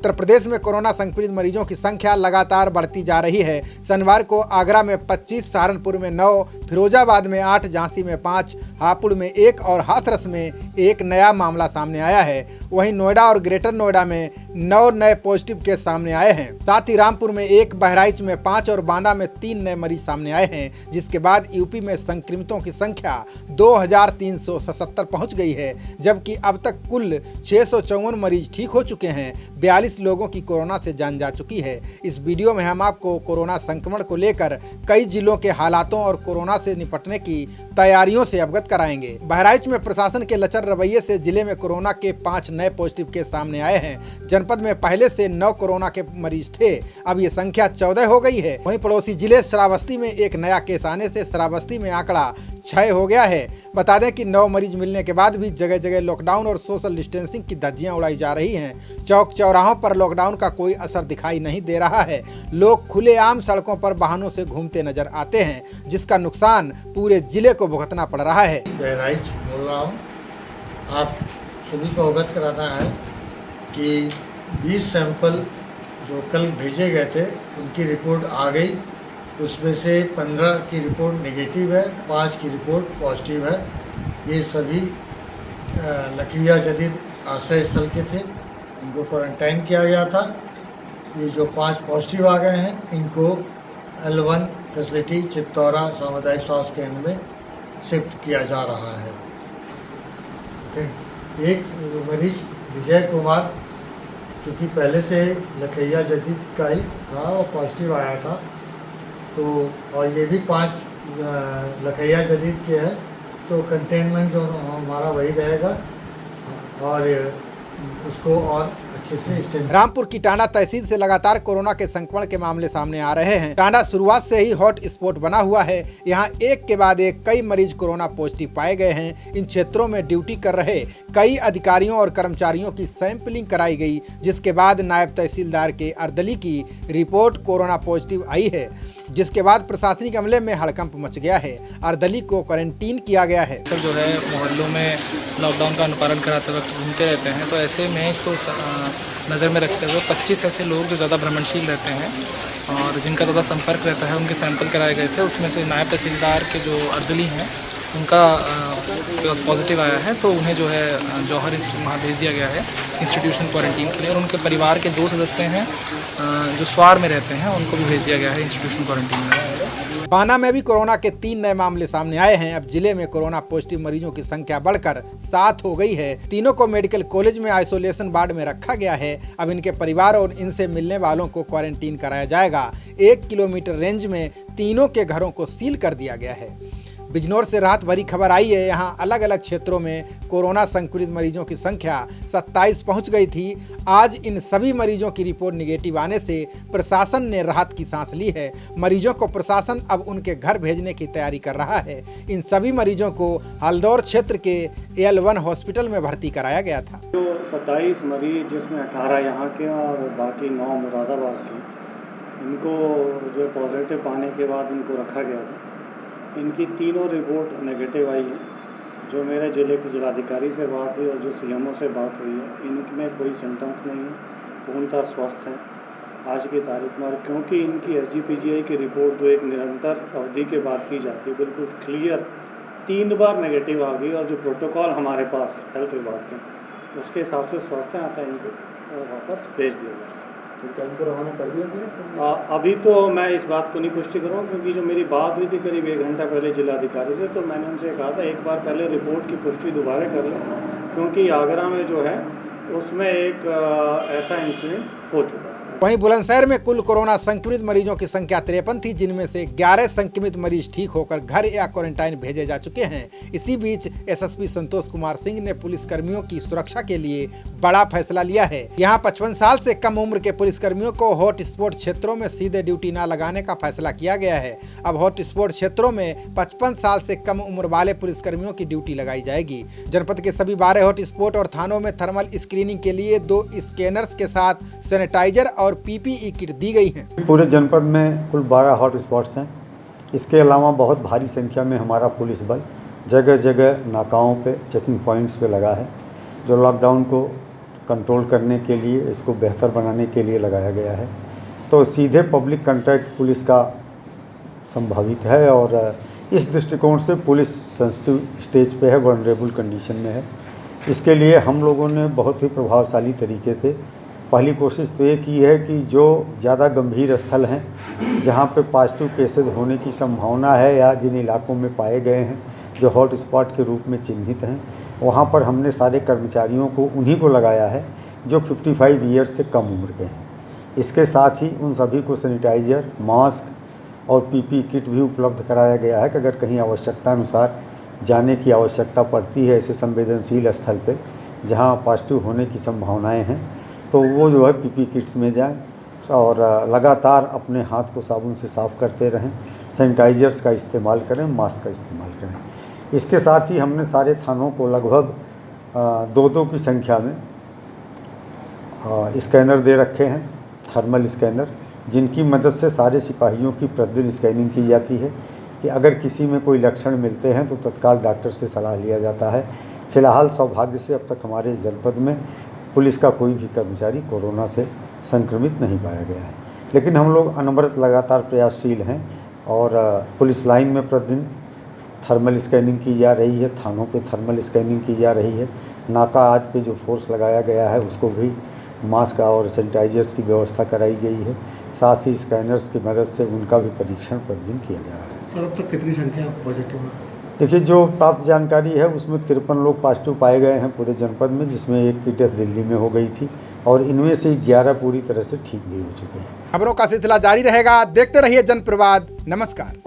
उत्तर प्रदेश में कोरोना संक्रमित मरीजों की संख्या लगातार बढ़ती जा रही है। शनिवार को आगरा में 25, सहारनपुर में 9, फिरोजाबाद में 8, झांसी में 5, हापुड़ में 1 और हाथरस में 1 नया मामला सामने आया है। वहीं नोएडा और ग्रेटर नोएडा में 9 नए पॉजिटिव केस सामने आए हैं। साथ ही रामपुर में 1, बहराइच में 5 और बांदा में 3 नए मरीज सामने आए हैं, जिसके बाद यूपी में संक्रमितों की संख्या 2377 पहुंच गई है, जबकि अब तक कुल 654 मरीज ठीक हो चुके हैं। 42 लोगों की कोरोना से जान जा चुकी है। इस वीडियो में हम आपको कोरोना संक्रमण को लेकर कई जिलों के हालातों और कोरोना से निपटने की तैयारियों से अवगत कराएंगे। बहराइच में प्रशासन के लचर रवैये से जिले में कोरोना के 5 नए पॉजिटिव केस सामने आए हैं। जनपद में पहले से 9 कोरोना के मरीज थे, अब ये संख्या 14 हो गई है। वहीं पड़ोसी जिले श्रावस्ती में 1 नया केस आने से श्रावस्ती में आंकड़ा 6 हो गया है। बता दें कि 9 मरीज मिलने के बाद भी जगह जगह लॉकडाउन और सोशल डिस्टेंसिंग की धज्जियां उड़ाई जा रही हैं। चौक चौराहों पर लॉकडाउन का कोई असर दिखाई नहीं दे रहा है। लोग खुलेआम सड़कों पर वाहनों से घूमते नजर आते हैं, जिसका नुकसान पूरे जिले को भुगतना पड़ रहा है। बहराइच बोल रहा हूँ। आप सभी को अवगत कराना है कि 20 सैंपल जो कल भेजे गए थे उनकी रिपोर्ट आ गई। उसमें से 15 की रिपोर्ट नेगेटिव है, 5 की रिपोर्ट पॉजिटिव है। ये सभी लखिया जदीद आश्रय स्थल के थे, इनको क्वारंटाइन किया गया था। ये जो 5 पॉजिटिव आ गए हैं इनको L1 फैसिलिटी चित्तौरा सामुदायिक स्वास्थ्य केंद्र में शिफ्ट किया जा रहा है। एक मरीज विजय कुमार, चूँकि पहले से लखैया जदीद का ही था और पॉजिटिव आया था, तो और ये भी 5 लखैया जदीद के हैं, तो कंटेनमेंट जो हमारा वही रहेगा और उसको और अच्छे से। रामपुर की टांडा तहसील से लगातार कोरोना के संक्रमण के मामले सामने आ रहे हैं। टांडा शुरुआत से ही हॉट स्पॉट बना हुआ है। यहाँ एक के बाद एक कई मरीज कोरोना पॉजिटिव पाए गए हैं। इन क्षेत्रों में ड्यूटी कर रहे कई अधिकारियों और कर्मचारियों की सैंपलिंग कराई गई, जिसके बाद नायब तहसीलदार के अर्दली की रिपोर्ट कोरोना पॉजिटिव आई है, जिसके बाद प्रशासनिक अमले में हड़कंप मच गया है। अर्दली को क्वारंटीन किया गया है। सर जो है मोहल्लों में लॉकडाउन का अनुपालन कराते वक्त घूमते रहते हैं, तो ऐसे में इसको नज़र में रखते हुए 25 ऐसे लोग जो ज़्यादा भ्रमणशील रहते हैं और जिनका ज़्यादा संपर्क रहता है उनके सैंपल कराए गए थे। उसमें से नायब तहसीलदार के जो अर्दली हैं उनका पॉजिटिव आया है, तो उन्हें जो है जौहर वहाँ भेज दिया गया है इंस्टीट्यूशन क्वारंटीन के लिए, और उनके परिवार के 2 सदस्य हैं जो स्वार में रहते हैं, उनको भी भेज दिया गया है इंस्टीट्यूशन क्वारंटीन में। बाना में भी कोरोना के 3 नए मामले सामने आए हैं। अब जिले में कोरोना पॉजिटिव मरीजों की संख्या बढ़कर 7 हो गई है। तीनों को मेडिकल कॉलेज में आइसोलेशन वार्ड में रखा गया है। अब इनके परिवार और इनसे मिलने वालों को क्वारंटीन कराया जाएगा। 1 किलोमीटर रेंज में तीनों के घरों को सील कर दिया गया है। बिजनौर से राहत भरी खबर आई है। यहाँ अलग अलग क्षेत्रों में कोरोना संक्रमित मरीजों की संख्या 27 पहुंच गई थी। आज इन सभी मरीजों की रिपोर्ट निगेटिव आने से प्रशासन ने राहत की सांस ली है। मरीजों को प्रशासन अब उनके घर भेजने की तैयारी कर रहा है। इन सभी मरीजों को हल्दौर क्षेत्र के L1 हॉस्पिटल में भर्ती कराया गया था। जो 27 मरीज, जिसमें 18 यहाँ के और बाकी 9 मुरादाबाद के, इनको जो पॉजिटिव पाने के बाद इनको रखा गया था। इनकी तीनों रिपोर्ट नेगेटिव आई है। जो मेरे ज़िले के जिलाधिकारी से बात हुई और जो CMO से बात हुई है, इनमें कोई सिम्टम्स नहीं है, पूर्णतः स्वस्थ हैं आज की तारीख में। और क्योंकि इनकी SGPGI की रिपोर्ट जो एक निरंतर अवधि के बाद की जाती है, बिल्कुल क्लियर 3 बार नेगेटिव आ गई, और जो प्रोटोकॉल हमारे पास हेल्थ विभाग के उसके हिसाब से स्वस्थ हैं, आता है इनको वापस भेज दिया गया। तो इनको रवाना कर दिया गया? अभी तो मैं इस बात को नहीं पुष्टि करूँ, क्योंकि जो मेरी बात हुई थी करीब 1 घंटा पहले जिलाधिकारी से, तो मैंने उनसे कहा था एक बार पहले रिपोर्ट की पुष्टि दोबारा कर लें, क्योंकि आगरा में जो है उसमें एक ऐसा इंसिडेंट हो चुका है। वहीं बुलंदशहर में कुल कोरोना संक्रमित मरीजों की संख्या 53 थी, जिनमें से 11 संक्रमित मरीज ठीक होकर घर या क्वारंटाइन भेजे जा चुके हैं। इसी बीच SSP संतोष कुमार सिंह ने पुलिसकर्मियों की सुरक्षा के लिए बड़ा फैसला लिया है। यहां 55 साल से कम उम्र के पुलिसकर्मियों को हॉट स्पॉट क्षेत्रों में सीधे ड्यूटी न लगाने का फैसला किया गया है। अब हॉट स्पॉट क्षेत्रों में 55 साल से कम उम्र वाले पुलिसकर्मियों की ड्यूटी लगाई जाएगी। जनपद के सभी 12 हॉट स्पॉट और थानों में थर्मल स्क्रीनिंग के लिए 2 स्कैनर्स के साथ सैनिटाइजर और PPE किट दी गई हैं। पूरे जनपद में कुल 12 हॉट स्पॉट्स हैं। इसके अलावा बहुत भारी संख्या में हमारा पुलिस बल जगह जगह नाकाओं पे, चेकिंग पॉइंट्स पे लगा है, जो लॉकडाउन को कंट्रोल करने के लिए, इसको बेहतर बनाने के लिए लगाया गया है। तो सीधे पब्लिक कंटैक्ट पुलिस का संभावित है और इस दृष्टिकोण से पुलिस सेंसिटिव स्टेज पे है, वल्नरेबल कंडीशन में है। इसके लिए हम लोगों ने बहुत ही प्रभावशाली तरीके से पहली कोशिश तो ये की है कि जो ज़्यादा गंभीर स्थल हैं, जहाँ पे पॉजिटिव केसेस होने की संभावना है या जिन इलाकों में पाए गए हैं जो हॉट स्पॉट के रूप में चिन्हित हैं, वहाँ पर हमने सारे कर्मचारियों को उन्हीं को लगाया है जो 55 ईयर्स से कम उम्र के हैं। इसके साथ ही उन सभी को सैनिटाइज़र, मास्क और पीपी किट भी उपलब्ध कराया गया है कि अगर कहीं आवश्यकता अनुसार जाने की आवश्यकता पड़ती है ऐसे संवेदनशील स्थल पे जहाँ पॉजिटिव होने की संभावनाएं हैं, तो वो जो है पीपी किट्स में जाएं और लगातार अपने हाथ को साबुन से साफ़ करते रहें, सैनिटाइज़र्स का इस्तेमाल करें, मास्क का इस्तेमाल करें। इसके साथ ही हमने सारे थानों को लगभग 2-2 की संख्या में स्कैनर दे रखे हैं, थर्मल स्कैनर, जिनकी मदद से सारे सिपाहियों की प्रतिदिन स्कैनिंग की जाती है कि अगर किसी में कोई लक्षण मिलते हैं तो तत्काल डॉक्टर से सलाह लिया जाता है। फ़िलहाल सौभाग्य से अब तक हमारे जनपद में पुलिस का कोई भी कर्मचारी कोरोना से संक्रमित नहीं पाया गया है, लेकिन हम लोग अनवरत लगातार प्रयासशील हैं और पुलिस लाइन में प्रतिदिन थर्मल स्कैनिंग की जा रही है, थानों पे थर्मल स्कैनिंग की जा रही है, नाका आज पे जो फोर्स लगाया गया है उसको भी मास्क और सैनिटाइजर्स की व्यवस्था कराई गई है। साथ ही स्कैनर्स की मदद से उनका भी परीक्षण प्रतिदिन किया जा रहा है। सर, अब तक कितनी संख्या पॉजिटिव है? देखिए, जो प्राप्त जानकारी है उसमें 53 लोग पॉजिटिव पाए गए हैं पूरे जनपद में, जिसमें एक की डेथ दिल्ली में हो गई थी और इनमें से 11 पूरी तरह से ठीक भी हो चुके हैं। खबरों का सिलसिला जारी रहेगा, देखते रहिए जनप्रवाद। नमस्कार।